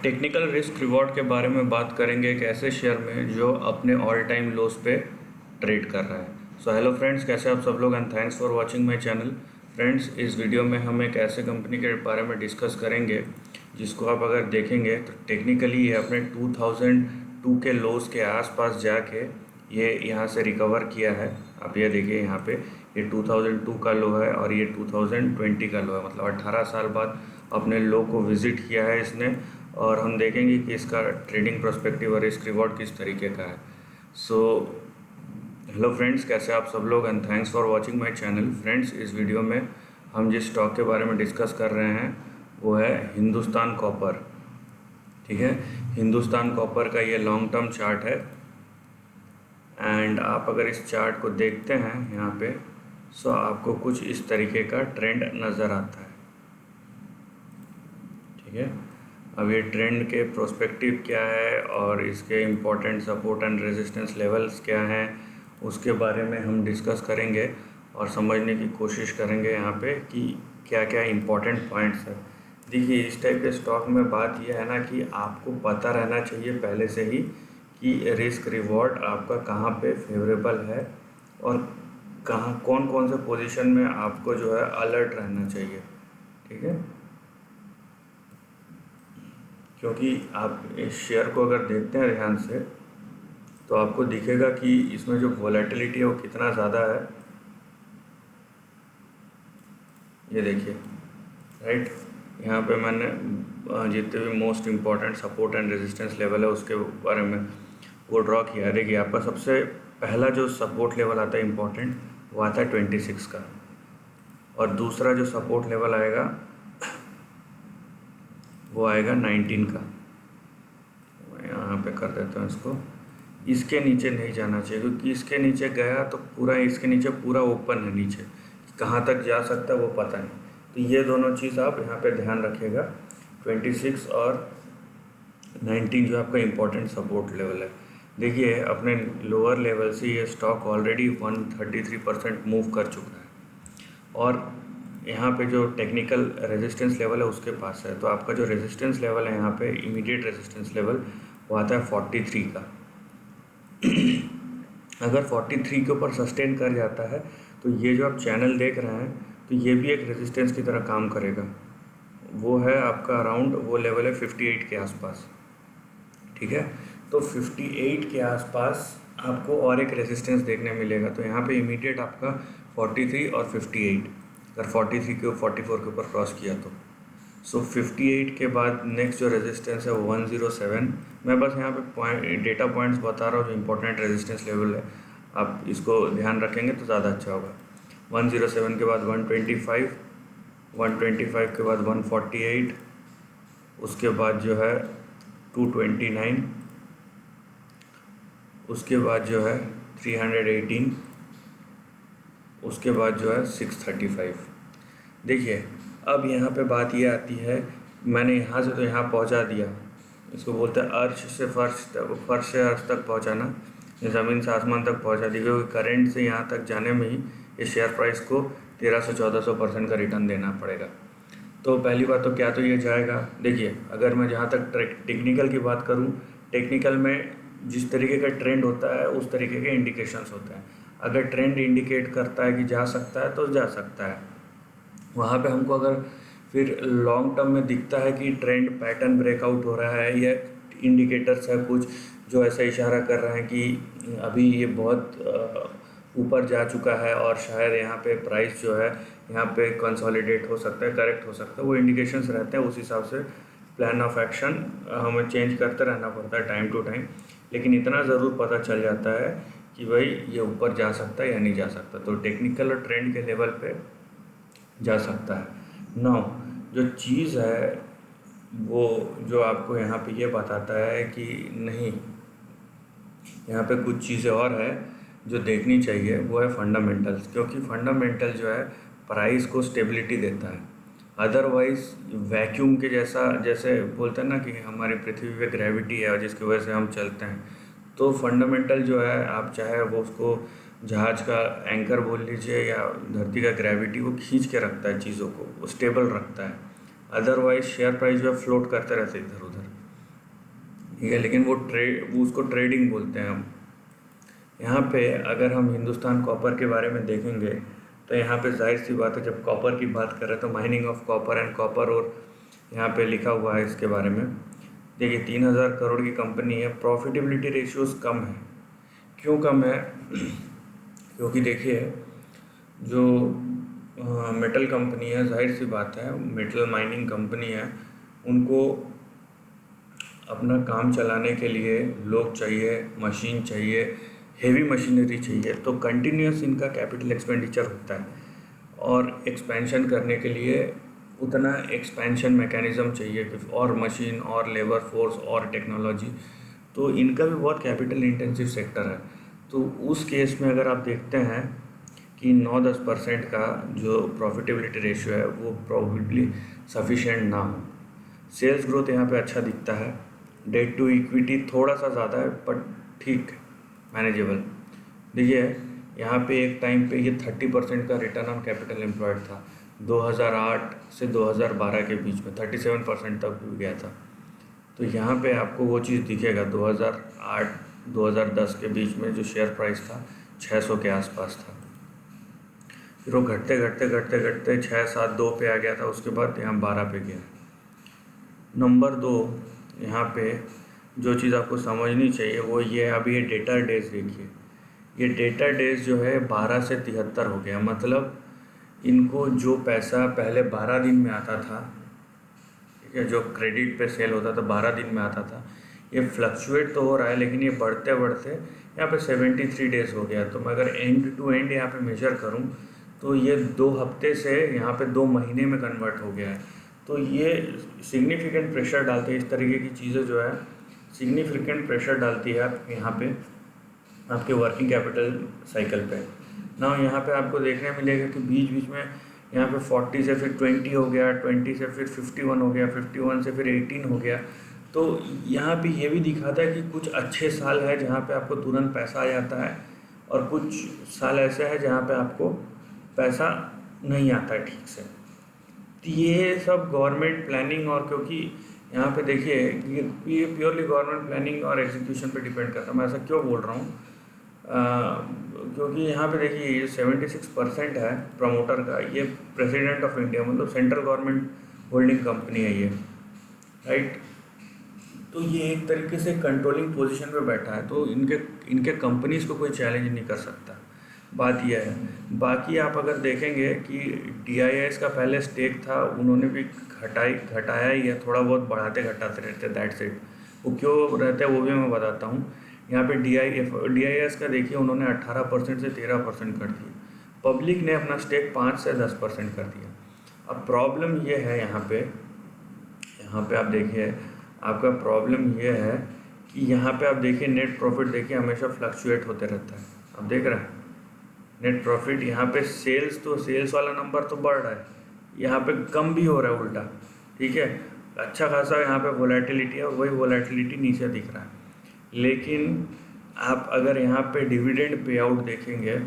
Technical risk reward के बारे में बात करेंगे एक ऐसे शेयर में जो अपने ऑल टाइम लोस पे ट्रेड कर रहा है। सो हेलो फ्रेंड्स, कैसे आप सब लोग and thanks for watching my channel. Friends, इस वीडियो में हम एक ऐसे कंपनी के बारे में डिस्कस करेंगे जिसको आप अगर देखेंगे तो टेक्निकली ये अपने 2002 के लोस के आसपास जाके ये यहाँ से रिकवर किया है। आप ये देखिए, यहाँ पे ये 2002 का लो है और ये 2020 का लो है, मतलब 18 साल बाद अपने लो को विज़िट किया है इसने। और हम देखेंगे कि इसका ट्रेडिंग पर्सपेक्टिव और रिस्क रिवॉर्ड किस तरीके का है। सो हेलो फ्रेंड्स, कैसे आप सब लोग and thanks for watching my channel. Friends, इस वीडियो में हम जिस स्टॉक के बारे में डिस्कस कर रहे हैं वो है हिंदुस्तान कॉपर। ठीक है, हिंदुस्तान कॉपर का ये लॉन्ग टर्म चार्ट है एंड आप अगर इस चार्ट को देखते हैं यहाँ पे, सो आपको कुछ इस तरीके का ट्रेंड नज़र आता है। ठीक है, अब ये ट्रेंड के प्रोस्पेक्टिव क्या है और इसके important support and resistance levels क्या हैं उसके बारे में हम डिस्कस करेंगे और समझने की कोशिश करेंगे यहाँ पे कि क्या क्या इम्पोर्टेंट पॉइंट्स है। देखिए, इस टाइप के स्टॉक में बात यह है ना कि आपको पता रहना चाहिए पहले से ही कि रिस्क रिवॉर्ड आपका कहाँ पे फेवरेबल है और कहाँ कौन कौन से पोजीशन में आपको जो है अलर्ट रहना चाहिए। ठीक है, क्योंकि आप इस शेयर को अगर देखते हैं ध्यान से तो आपको दिखेगा कि इसमें जो वॉलेटिलिटी है वो कितना ज़्यादा है। ये देखिए, राइट, यहाँ पे मैंने जितने भी most important support and resistance level है उसके बारे में वो ड्रॉ किया है। देखिए, आपका सबसे पहला जो सपोर्ट लेवल आता है इम्पॉर्टेंट, वो आता है 26 का, और दूसरा जो सपोर्ट लेवल आएगा वो आएगा 19 का। यहाँ पे कर देता हूँ इसको। इसके नीचे नहीं जाना चाहिए, क्योंकि इसके नीचे गया तो पूरा इसके नीचे पूरा ओपन है, नीचे कहाँ तक जा सकता है वो पता नहीं। तो ये दोनों चीज़ आप यहाँ पे ध्यान रखिएगा। 26 और 19 जो आपका इम्पोर्टेंट सपोर्ट लेवल है। देखिए, अपने लोअर लेवल से ये स्टॉक ऑलरेडी 133% मूव कर चुका है और यहाँ पे जो टेक्निकल रेजिस्टेंस लेवल है उसके पास है। तो आपका जो रेजिस्टेंस लेवल है यहाँ पे, इमीडिएट रेजिस्टेंस लेवल, वो आता है 43 का। अगर 43 के ऊपर सस्टेन कर जाता है तो ये जो आप चैनल देख रहे हैं तो ये भी एक रेजिस्टेंस की तरह काम करेगा। वो है आपका अराउंड, वो लेवल है 58 के आसपास। ठीक है, तो 58 के आसपास आपको और एक रेजिस्टेंस देखने मिलेगा। तो यहाँ पे इमीडिएट आपका 43 और 58, अगर 43 के 44 के ऊपर क्रॉस किया तो 58 के बाद नेक्स्ट जो रेजिस्टेंस है वो 107। मैं बस यहाँ पे डेटा पॉइंट्स बता रहा हूँ जो इम्पोर्टेंट रेजिस्टेंस लेवल है, आप इसको ध्यान रखेंगे तो ज़्यादा अच्छा होगा। 107 के बाद 125, 125 के बाद 148, उसके बाद जो है 229, उसके बाद जो है 318, उसके बाद जो है 635। देखिए, अब यहाँ पे बात ये आती है, मैंने यहाँ से तो यहाँ पहुँचा दिया, इसको बोलते हैं अर्श से फर्श तक, फर्श से अर्श तक पहुँचाना, ज़मीन से आसमान तक पहुँचा दी, क्योंकि करंट से यहाँ तक जाने में ही इस शेयर प्राइस को 1300-1400% का रिटर्न देना पड़ेगा। तो पहली बात तो क्या तो ये जाएगा। देखिए, अगर मैं जहाँ तक टेक्निकल की बात करूँ, टेक्निकल में जिस तरीके का ट्रेंड होता है उस तरीके के इंडिकेशंस होते हैं। अगर ट्रेंड इंडिकेट करता है कि जा सकता है तो जा सकता है, वहाँ पे हमको अगर फिर लॉन्ग टर्म में दिखता है कि ट्रेंड पैटर्न ब्रेकआउट हो रहा है या इंडिकेटर्स है कुछ जो ऐसा इशारा कर रहे हैं कि अभी ये बहुत ऊपर जा चुका है और शायद यहाँ पे प्राइस जो है यहाँ पे कंसोलिडेट हो सकता है, करेक्ट हो सकता है, वो इंडिकेशंस रहते हैं। उस हिसाब से प्लान ऑफ एक्शन हमें चेंज करते रहना पड़ता है टाइम टू टाइम, लेकिन इतना ज़रूर पता चल जाता है कि भाई ये ऊपर जा सकता है या नहीं जा सकता। तो टेक्निकल और ट्रेंड के लेवल पे जा सकता है। नाउ जो चीज़ है वो जो आपको यहाँ पे ये बताता है कि नहीं, यहाँ पे कुछ चीज़ें और है जो देखनी चाहिए, वो है फंडामेंटल्स, क्योंकि फंडामेंटल जो है प्राइस को स्टेबिलिटी देता है। अदरवाइज़ वैक्यूम के जैसा, जैसे बोलते हैं ना कि हमारी पृथ्वी पे ग्रेविटी है और जिसकी वजह से हम चलते हैं, तो फंडामेंटल जो है, आप चाहे वो उसको जहाज़ का एंकर बोल लीजिए या धरती का ग्रेविटी, वो खींच के रखता है चीज़ों को, वो स्टेबल रखता है। अदरवाइज शेयर प्राइस जो है फ्लोट करते रहते इधर उधर। ठीक है, लेकिन वो उसको ट्रेडिंग बोलते हैं हम। यहाँ पे अगर हम हिंदुस्तान कॉपर के बारे में देखेंगे तो यहाँ पे जाहिर सी बात है, जब कॉपर की बात कर रहे हैं तो mining of copper and copper और यहाँ पे लिखा हुआ है इसके बारे में। देखिए 3000 करोड़ की कंपनी है, प्रॉफिटेबिलिटी रेशियोज कम है। क्यों कम है? क्योंकि देखिए जो मेटल कंपनी है, जाहिर सी बात है मेटल माइनिंग कंपनी है, उनको अपना काम चलाने के लिए लोग चाहिए, मशीन चाहिए, हेवी मशीनरी चाहिए, तो कंटिन्यूस इनका कैपिटल एक्सपेंडिचर होता है और एक्सपेंशन करने के लिए उतना एक्सपेंशन मैकेनिज़्म चाहिए कि और मशीन और लेबर फोर्स और टेक्नोलॉजी, तो इनका भी बहुत कैपिटल इंटेंसिव सेक्टर है। तो उस केस में अगर आप देखते हैं कि 9-10% का जो प्रॉफिटेबिलिटी रेशियो है वो प्रॉबेबली सफिशिएंट ना हो। सेल्स ग्रोथ यहाँ पे अच्छा दिखता है, डेट टू इक्विटी थोड़ा सा ज़्यादा है पर ठीक मैनेजेबल। देखिए यहाँ पे एक टाइम पे ये 30% का रिटर्न ऑन कैपिटल एम्प्लॉयड था, 2008 से 2012 के बीच में 37% तक भी गया था। तो यहाँ पे आपको वो चीज़ दिखेगा, 2008-2010 के बीच में जो शेयर प्राइस था 600 के आसपास था, फिर वो घटते घटते घटते घटते 6-7-2 पे आ गया था, उसके बाद यहाँ 12 पे गया। नंबर 2, यहाँ पे जो चीज़ आपको समझनी चाहिए वो ये है, अभी ये डेटा डेज देखिए, ये डेटा डेज जो है 12 से 73 हो गया। मतलब इनको जो पैसा पहले 12 दिन में आता था, ठीक है, जो क्रेडिट पे सेल होता था 12 दिन में आता था, ये फ्लक्चुएट तो हो रहा है लेकिन ये बढ़ते बढ़ते यहाँ पे 73 डेज हो गया। तो मैं अगर एंड टू एंड यहाँ पे मेजर करूँ तो ये 2 हफ्ते से यहाँ पे 2 महीने में कन्वर्ट हो गया है। तो ये सिग्निफिकेंट प्रेशर डालते हैं, इस तरीके की चीज़ें जो है सिग्निफिकेंट प्रेशर डालती है आप यहाँ पे आपके वर्किंग कैपिटल साइकिल पे ना। यहाँ पे आपको देखने मिलेगा कि बीच बीच में यहाँ पे 40 से फिर 20 हो गया, 20 से फिर 51 हो गया, 51 से फिर 18 हो गया। तो यहाँ पे ये भी दिखाता है कि कुछ अच्छे साल है जहाँ पे आपको तुरंत पैसा आ जाता है और कुछ साल ऐसे है जहाँ पे आपको पैसा नहीं आता है ठीक से। तो ये सब गवर्नमेंट प्लानिंग, और क्योंकि यहाँ पे देखिए ये प्योरली गवर्नमेंट प्लानिंग और एग्जीक्यूशन पे डिपेंड करता है। मैं ऐसा क्यों बोल रहा हूँ? क्योंकि यहाँ पे देखिए ये 76% है प्रमोटर का, ये प्रेसिडेंट ऑफ इंडिया, मतलब सेंट्रल गवर्नमेंट होल्डिंग कंपनी है ये, राइट। तो ये एक तरीके से कंट्रोलिंग पोजीशन पे बैठा है, तो इनके कंपनीज़ को कोई चैलेंज नहीं कर सकता। बात यह है। बाकी आप अगर देखेंगे कि DIS का पहले स्टेक था, उन्होंने भी घटाया ही है, थोड़ा बहुत बढ़ाते घटाते रहते, दैट्स इट। वो क्यों रहते हैं वो भी मैं बताता हूँ। यहाँ पे DIS का देखिए उन्होंने 18% से 13% कर दिया, पब्लिक ने अपना स्टेक 5 से 10% कर दिया। अब प्रॉब्लम ये है यहाँ पे आप देखिए, आपका प्रॉब्लम ये है कि यहाँ पे आप देखिए नेट प्रॉफिट देखिए हमेशा फ्लक्चुएट होते रहता है। आप देख रहे हैं नेट प्रॉफिट, यहाँ पे सेल्स वाला नंबर तो बढ़ रहा है, यहाँ पे कम भी हो रहा है उल्टा, ठीक है। अच्छा खासा यहाँ पे वोलेटिलिटी है, वही वोलेटिलिटी नीचे दिख रहा है। लेकिन आप अगर यहाँ पे डिविडेंड पे आउट देखेंगे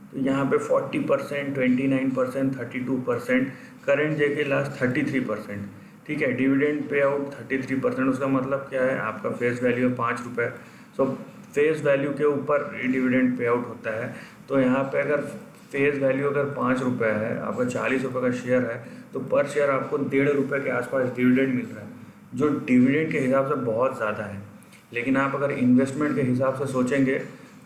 तो यहाँ पे 40%, 29%, 32%, करंट देखिए लास्ट 33%, ठीक है। डिविडेंड पे आउट 33%, उसका मतलब क्या है, आपका फेस वैल्यू है 5 रुपये, सो फेस वैल्यू के ऊपर डिविडेंड पे आउट होता है। तो यहाँ पे अगर फेस वैल्यू अगर 5 रुपये है, आपका 40 रुपये का शेयर है, तो पर शेयर आपको 1.5 रुपये के आसपास डिविडेंड मिल रहा है, जो डिविडेंड के हिसाब से बहुत ज़्यादा है। लेकिन आप अगर इन्वेस्टमेंट के हिसाब से सोचेंगे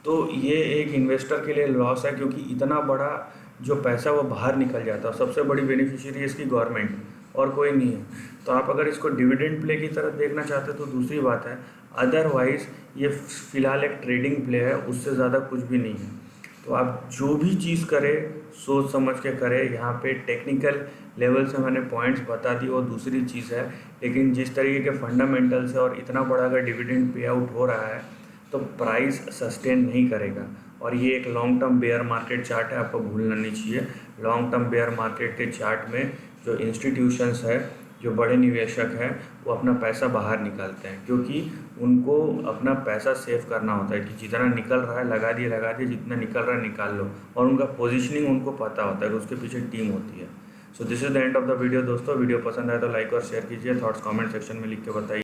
तो ये एक इन्वेस्टर के लिए लॉस है, क्योंकि इतना बड़ा जो पैसा वो बाहर निकल जाता है। सबसे बड़ी बेनिफिशियरी इसकी गवर्नमेंट और कोई नहीं है। तो आप अगर इसको डिविडेंड प्ले की तरफ देखना चाहते तो दूसरी बात है, अदरवाइज़ ये फ़िलहाल एक ट्रेडिंग प्ले है, उससे ज़्यादा कुछ भी नहीं है। तो आप जो भी चीज़ करें सोच समझ के करें। यहाँ पे टेक्निकल लेवल से मैंने पॉइंट्स बता दी वो दूसरी चीज़ है, लेकिन जिस तरीके के फंडामेंटल्स है और इतना बड़ा अगर डिविडेंड पे आउट हो रहा है तो प्राइस सस्टेन नहीं करेगा। और ये एक long term bear market chart है, आपको भूलना नहीं चाहिए। लॉन्ग टर्म बेयर मार्केट के चार्ट में जो इंस्टीट्यूशंस है, जो बड़े निवेशक हैं, वो अपना पैसा बाहर निकालते हैं, क्योंकि उनको अपना पैसा सेव करना होता है कि जितना निकल रहा है लगा दिए, जितना निकल रहा है निकाल लो। और उनका पोजीशनिंग उनको पता होता है कि उसके पीछे टीम होती है। So this is the end of the video दोस्तों। वीडियो पसंद आए तो लाइक और शेयर कीजिए, थॉट्स कमेंट सेक्शन में लिख के बताइए।